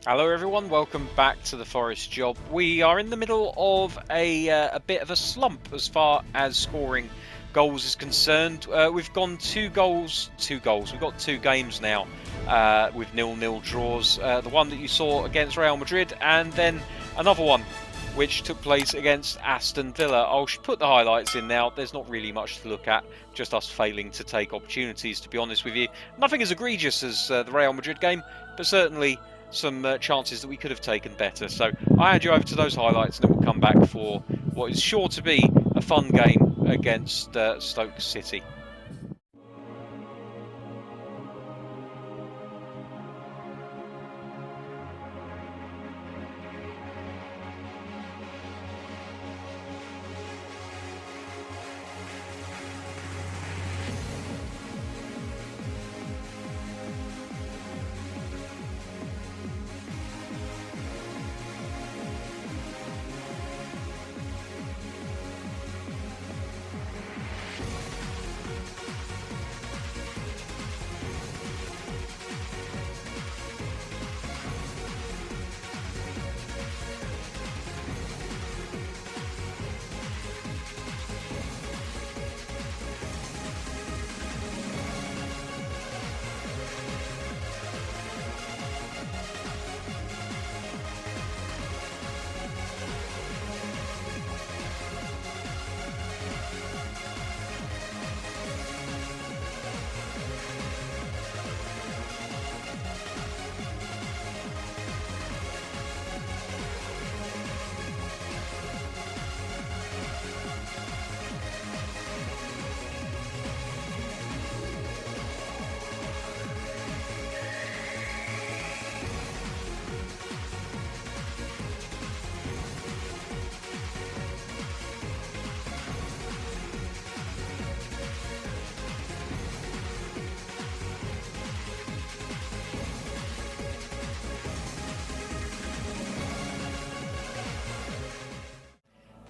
Hello everyone, welcome back to the Forest Job. We are in the middle of a bit of a slump as far as scoring goals is concerned. We've gone two goals. We've got 2 games now with 0-0 draws. The one that you saw against Real Madrid, and then another one which took place against Aston Villa. I'll put the highlights in now. There's not really much to look at, just us failing to take opportunities, to be honest with you. Nothing as egregious as the Real Madrid game, but certainly some chances that we could have taken better. So I hand you over to those highlights, and then we'll come back for what is sure to be a fun game against Stoke City.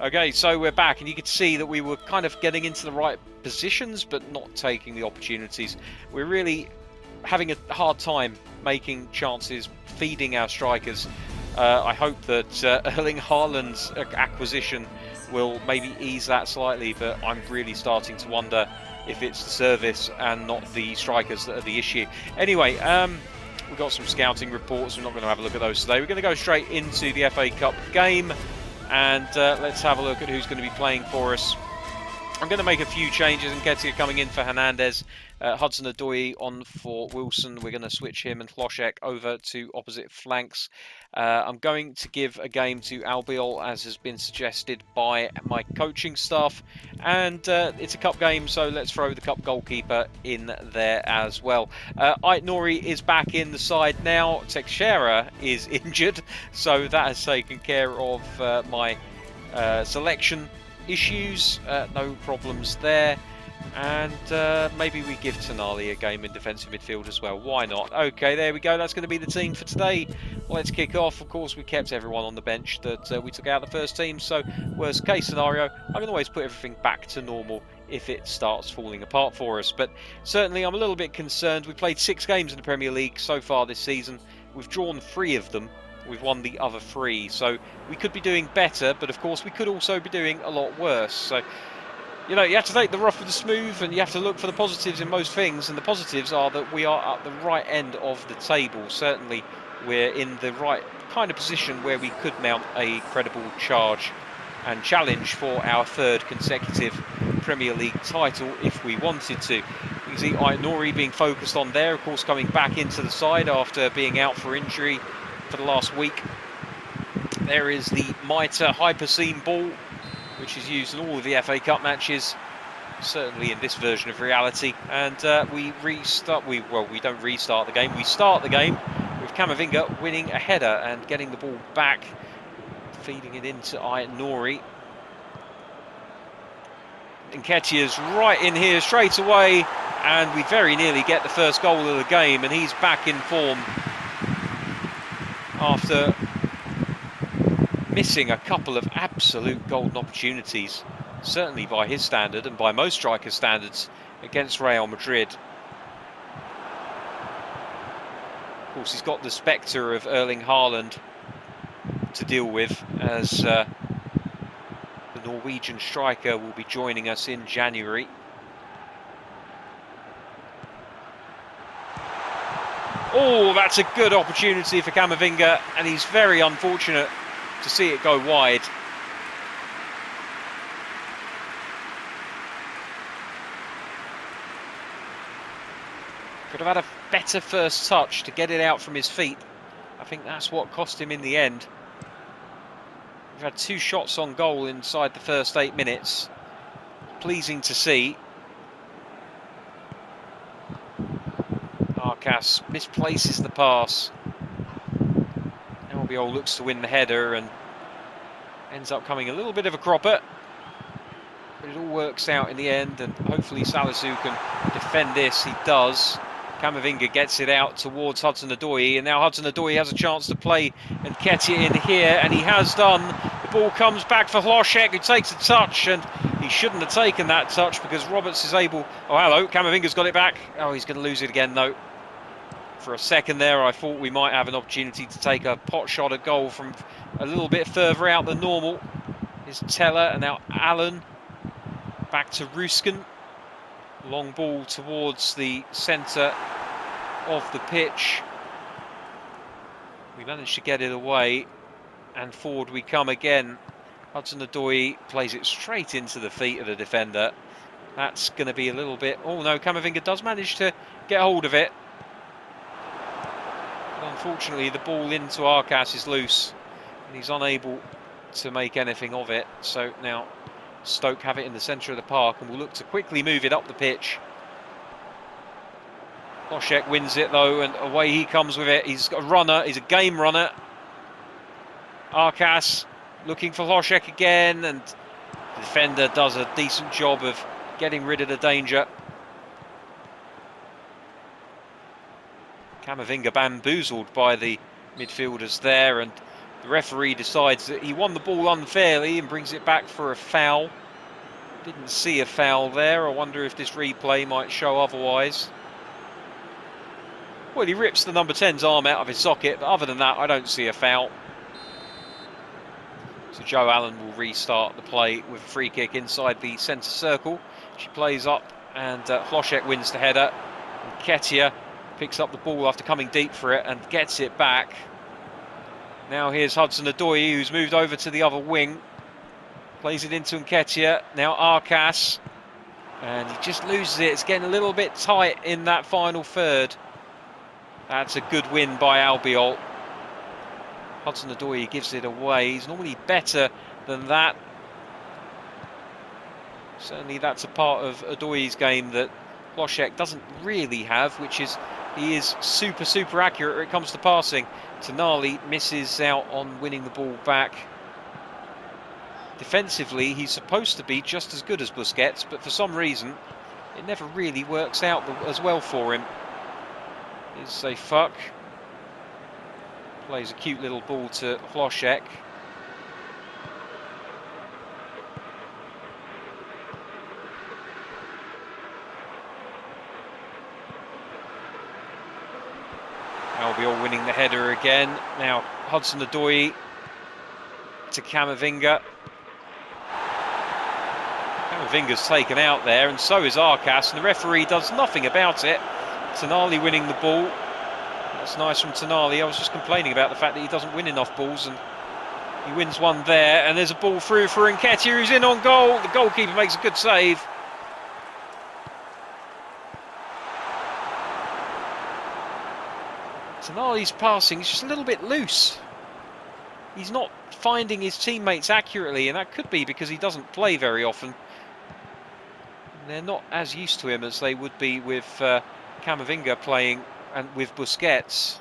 Okay, so we're back, and you could see that we were kind of getting into the right positions, but not taking the opportunities. We're really having a hard time making chances, feeding our strikers. I hope that Erling Haaland's acquisition will maybe ease that slightly, but I'm really starting to wonder if it's the service and not the strikers that are the issue. Anyway, we've got some scouting reports. We're not going to have a look at those today. We're going to go straight into the FA Cup game. And let's have a look at who's going to be playing for us. I'm going to make a few changes. Nketiah coming in for Hernandez. Hudson-Odoi on for Wilson. We're going to switch him and Hlošek over to opposite flanks. I'm going to give a game to Albiol, as has been suggested by my coaching staff. And it's a cup game, so let's throw the cup goalkeeper in there as well. Ait-Nouri is back in the side now. Teixeira is injured, so that has taken care of my selection issues. No problems there. And maybe we give Tonali a game in defensive midfield as well. Why not? Okay, there we go. That's going to be the team for today. Let's kick off. Of course, we kept everyone on the bench that we took out of the first team. So, worst case scenario, I can always put everything back to normal if it starts falling apart for us. But certainly, I'm a little bit concerned. We've played 6 games in the Premier League so far this season. We've drawn 3 of them. We've won the other 3. So, we could be doing better. But, of course, we could also be doing a lot worse. So, you know, you have to take the rough with the smooth, and you have to look for the positives in most things. And the positives are that we are at the right end of the table. Certainly, we're in the right kind of position where we could mount a credible charge and challenge for our 3rd consecutive Premier League title if we wanted to. You can see Ait-Nouri being focused on there, of course, coming back into the side after being out for injury for the last week. There is the Mitre Hyperscene ball, which is used in all of the FA Cup matches, certainly in this version of reality. And we restart. We don't restart the game. We start the game with Camavinga winning a header and getting the ball back, feeding it into Ait-Nouri. Nketiah's right in here straight away, and we very nearly get the first goal of the game. And he's back in form after missing a couple of absolute golden opportunities, certainly by his standard and by most strikers' standards, against Real Madrid. course, he's got the spectre of Erling Haaland to deal with, as the Norwegian striker will be joining us in January. Oh, that's a good opportunity for Camavinga, and he's very unfortunate to see it go wide. Could have had a better first touch to get it out from his feet. I think that's what cost him in the end. We've had 2 shots on goal inside the first 8 minutes. Pleasing to see. Arcas misplaces the pass. Albiol looks to win the header and ends up coming a little bit of a cropper. But it all works out in the end, and hopefully Salisu can defend this. He does. Camavinga gets it out towards Hudson-Odoi, and now Hudson-Odoi has a chance to play Nketiah in here, and he has done. The ball comes back for Hlošek, who takes a touch, and he shouldn't have taken that touch because Roberts is able... Oh, hello, Camavinga's got it back. Oh, he's going to lose it again, though. For a second there, I thought we might have an opportunity to take a pot shot at goal from a little bit further out than normal. Here's Teller, and now Allen. Back to Ruskin. Long ball towards the centre of the pitch. We managed to get it away, and forward we come again. Hudson-Odoi plays it straight into the feet of the defender. That's going to be a little bit... Oh no, Camavinga does manage to get hold of it. But unfortunately, the ball into Arcas is loose, and he's unable to make anything of it. So now Stoke have it in the centre of the park, and will look to quickly move it up the pitch. Hlošek wins it though, and away he comes with it. He's got a runner, he's a game runner. Arcas looking for Hlošek again, and the defender does a decent job of getting rid of the danger. Camavinga bamboozled by the midfielders there, and the referee decides that he won the ball unfairly and brings it back for a foul. Didn't see a foul there. I wonder if this replay might show otherwise. Well, he rips the number 10's arm out of his socket, but other than that, I don't see a foul. So Joe Allen will restart the play with a free kick inside the centre circle. She plays up, and Hlošek wins the header. Nketiah picks up the ball after coming deep for it and gets it back. Now here's Hudson-Odoi, who's moved over to the other wing. Plays it into Nketiah. Now Arcas. And he just loses it. It's getting a little bit tight in that final third. That's a good win by Albiol. Hudson-Odoi gives it away. He's normally better than that. Certainly that's a part of Odoi's game that Hlošek doesn't really have, which is he is super accurate when it comes to passing. Tonali misses out on winning the ball back. Defensively, he's supposed to be just as good as Busquets, but for some reason, it never really works out as well for him. Here's a fuck. Plays a cute little ball to Hlošek. Albiol winning the header again. Now Hudson-Odoi to Camavinga. Camavinga's taken out there, and so is Arcas, and the referee does nothing about it. Tonali winning the ball. That's nice from Tonali. I was just complaining about the fact that he doesn't win enough balls, and he wins one there. And there's a ball through for Nketiah, who's in on goal. The goalkeeper makes a good save. Tonali's passing is just a little bit loose. He's not finding his teammates accurately, and that could be because he doesn't play very often. They're not as used to him as they would be with Camavinga playing and with Busquets.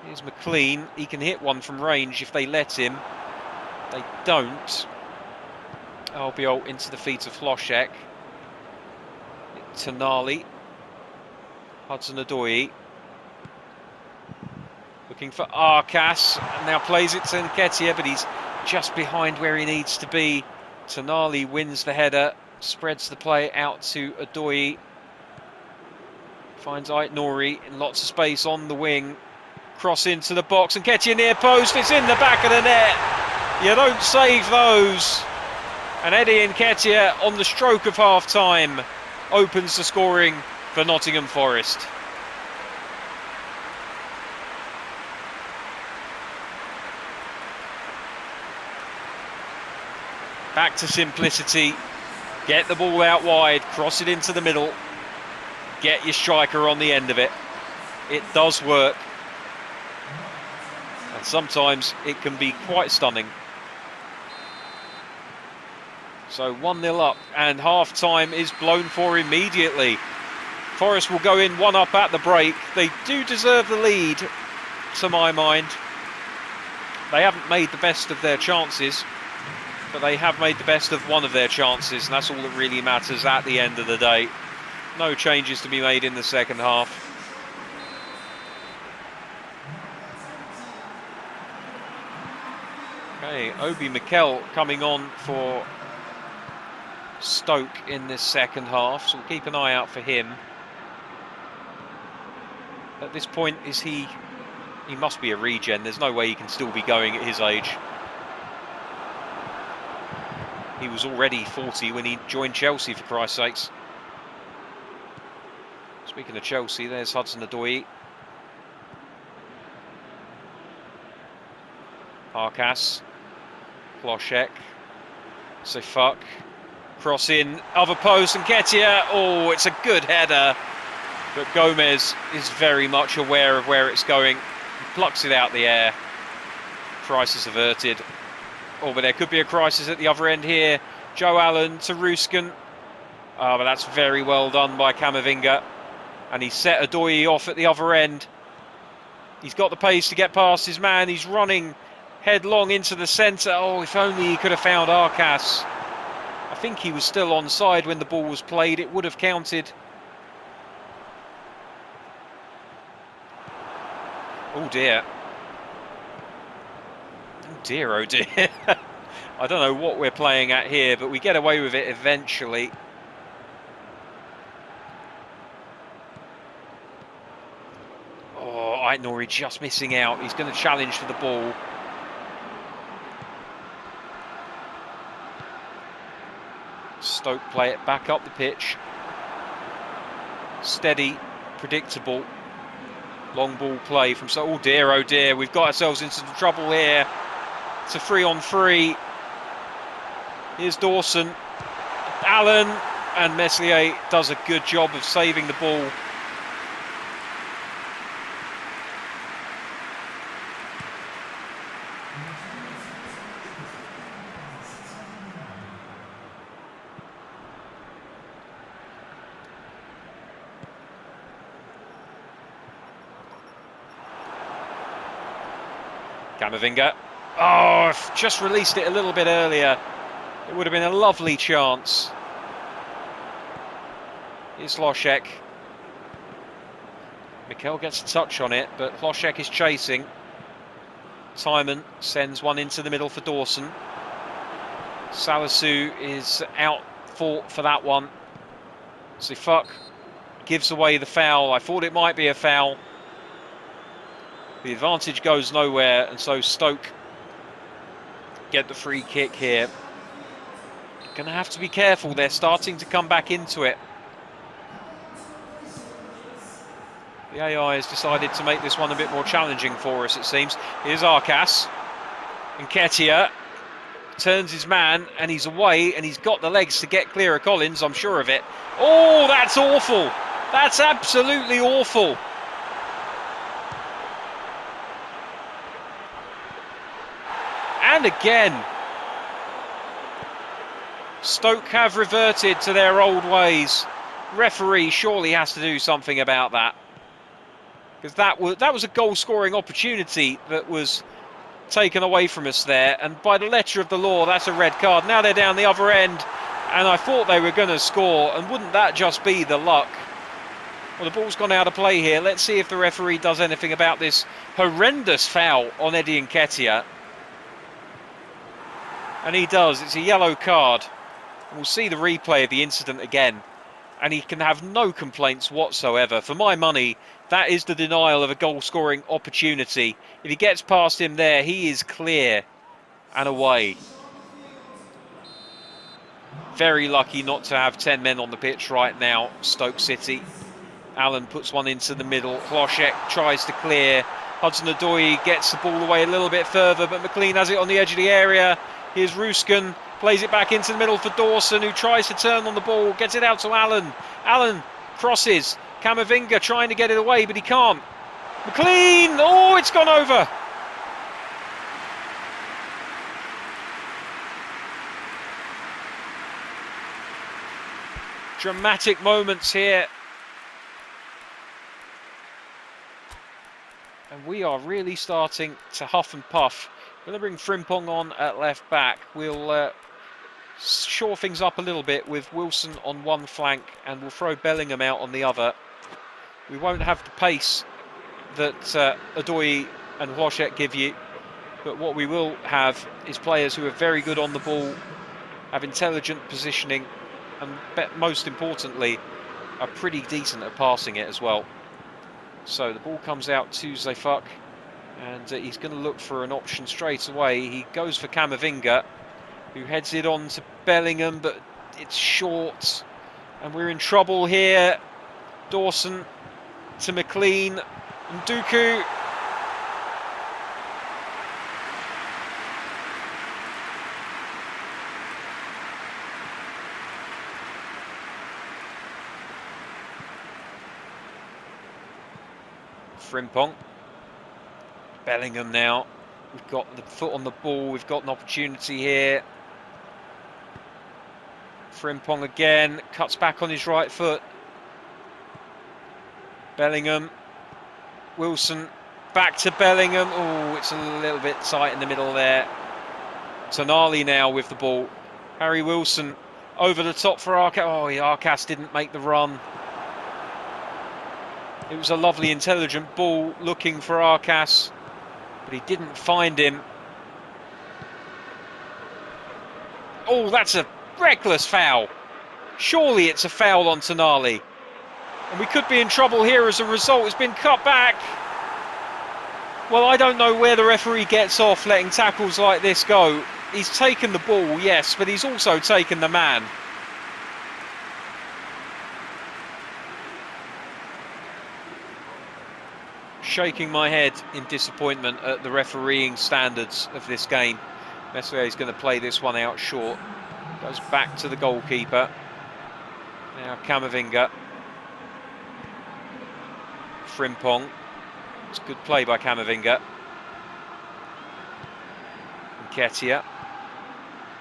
Here's McLean. He can hit one from range if they let him. They don't. Albiol into the feet of Hlošek. Tonali. Hudson-Odoi. Looking for Arcas, and now plays it to Nketiah, but he's just behind where he needs to be. Tonali wins the header, spreads the play out to Odoi. Finds Ait-Nouri in lots of space on the wing. Cross into the box, and Nketiah near post. It's in the back of the net. You don't save those. And Eddie Nketiah, on the stroke of half-time, opens the scoring for Nottingham Forest. Back to simplicity. Get the ball out wide, cross it into the middle. Get your striker on the end of it. It does work. And sometimes it can be quite stunning. So 1-0 up, and half-time is blown for immediately. Forest will go in 1 up at the break. They do deserve the lead, to my mind. They haven't made the best of their chances, but they have made the best of one of their chances, and that's all that really matters at the end of the day. No changes to be made in the second half. Okay, Obi Mikel coming on for Stoke in this second half, so we'll keep an eye out for him. At this point, he must be a regen. There's no way he can still be going at his age. He was already 40 when he joined Chelsea, for Christ's sakes. Speaking of Chelsea, there's Hudson-Odoi. Arcas. Ploshek. Sefuk. Cross in, other post, and Nketiah. Oh, it's a good header. But Gomez is very much aware of where it's going. He plucks it out the air. Crisis averted. Oh, but there could be a crisis at the other end here. Joe Allen to Ruskin. Oh, but that's very well done by Camavinga. And he set Odoi off at the other end. He's got the pace to get past his man. He's running headlong into the centre. Oh, if only he could have found Arcas. I think he was still onside when the ball was played. It would have counted. Oh dear. Oh dear, oh dear. I don't know what we're playing at here, but we get away with it eventually. Oh, Ait-Nouri just missing out. He's going to challenge for the ball. Stoke play it back up the pitch. Steady, predictable. Long ball play from oh dear, we've got ourselves into some trouble here. It's a 3-on-3. Here's Dawson. Allen, and Meslier does a good job of saving the ball. Camavinga. Oh, just released it a little bit earlier. It would have been a lovely chance. Here's Hlošek. Mikel gets a touch on it, but Hlošek is chasing. Timon sends one into the middle for Dawson. Salisu is out for that one. Sefuk gives away the foul. I thought it might be a foul. The advantage goes nowhere, and so Stoke get the free kick here. Going to have to be careful. They're starting to come back into it. The AI has decided to make this one a bit more challenging for us, it seems. Here's Arcas. Nketiah turns his man, and he's away, and he's got the legs to get clear of Collins, I'm sure of it. Oh, that's awful. That's absolutely awful. And again, Stoke have reverted to their old ways. Referee surely has to do something about that, because that was a goal-scoring opportunity that was taken away from us there, and by the letter of the law, that's a red card. Now they're down the other end, and I thought they were going to score, and wouldn't that just be the luck? Well, the ball's gone out of play here. Let's see if the referee does anything about this horrendous foul on Eddie Nketiah. And he does. It's a yellow card. We'll see the replay of the incident again. and he can have no complaints whatsoever. For my money, that is the denial of a goal-scoring opportunity. If he gets past him there, he is clear and away. Very lucky not to have 10 men on the pitch right now, Stoke City. Allen puts one into the middle. Hlošek tries to clear. Hudson-Odoi gets the ball away a little bit further, but McLean has it on the edge of the area. Here's Ruskin, plays it back into the middle for Dawson, who tries to turn on the ball, gets it out to Allen. Allen crosses. Camavinga trying to get it away, but he can't. McLean! Oh, it's gone over! Dramatic moments here. And we are really starting to huff and puff. We're going to bring Frimpong on at left back. We'll shore things up a little bit with Wilson on one flank, and we'll throw Bellingham out on the other. We won't have the pace that Odoi and Hlošek give you, but what we will have is players who are very good on the ball, have intelligent positioning, and most importantly, are pretty decent at passing it as well. So the ball comes out to Zefuk, and he's going to look for an option straight away. He goes for Camavinga, who heads it on to Bellingham, but it's short, and we're in trouble here. Dawson to McLean, and Dooku. Frimpong. Bellingham now. We've got the foot on the ball. We've got an opportunity here. Frimpong again. Cuts back on his right foot. Bellingham. Wilson. Back to Bellingham. Oh, it's a little bit tight in the middle there. Tonali now with the ball. Harry Wilson over the top for Arcas. Oh, Arcas didn't make the run. It was a lovely, intelligent ball looking for Arcas, but he didn't find him. Oh, that's a reckless foul. Surely it's a foul on Tonali. And we could be in trouble here as a result. It's been cut back. Well, I don't know where the referee gets off letting tackles like this go. He's taken the ball, yes, but he's also taken the man. Shaking my head in disappointment at the refereeing standards of this game. Meslier is going to play this one out short. Goes back to the goalkeeper. Now Camavinga. Frimpong. It's a good play by Camavinga. Nketiah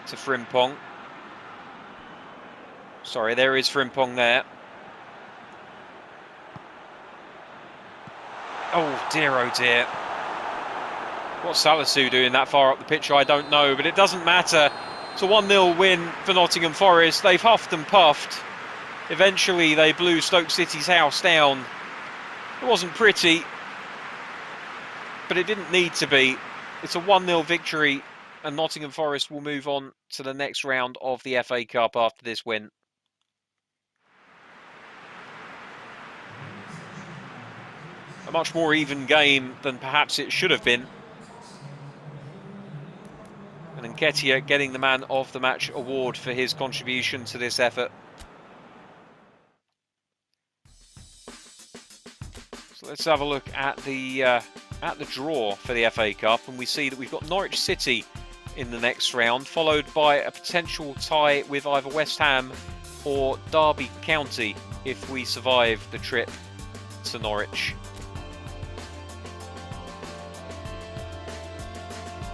to Frimpong. Sorry, there is Frimpong there. Oh dear, oh dear. What's Salisu doing that far up the pitch, I don't know, but it doesn't matter. It's a 1-0 win for Nottingham Forest. They've huffed and puffed. Eventually they blew Stoke City's house down. It wasn't pretty, but it didn't need to be. It's a 1-0 victory, and Nottingham Forest will move on to the next round of the FA Cup after this win. A much more even game than perhaps it should have been. And Nketiah getting the Man of the Match award for his contribution to this effort. So let's have a look at the draw for the FA Cup, and we see that we've got Norwich City in the next round, followed by a potential tie with either West Ham or Derby County if we survive the trip to Norwich.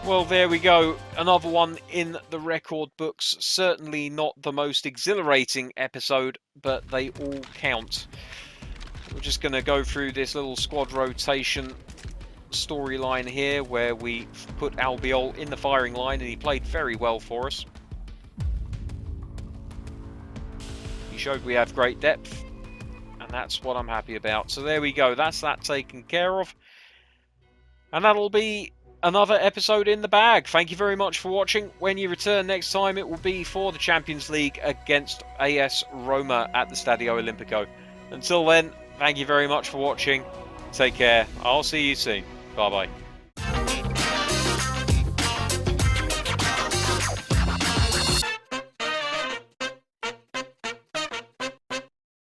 Well, there we go. Another one in the record books. Certainly not the most exhilarating episode, but they all count. We're just going to go through this little squad rotation storyline here where we put Albiol in the firing line, and he played very well for us. He showed we have great depth, and that's what I'm happy about. So there we go. That's that taken care of. And that'll be another episode in the bag. Thank you very much for watching. When you return next time, it will be for the Champions League against AS Roma at the Stadio Olimpico. Until then, thank you very much for watching. Take care. I'll see you soon. Bye bye.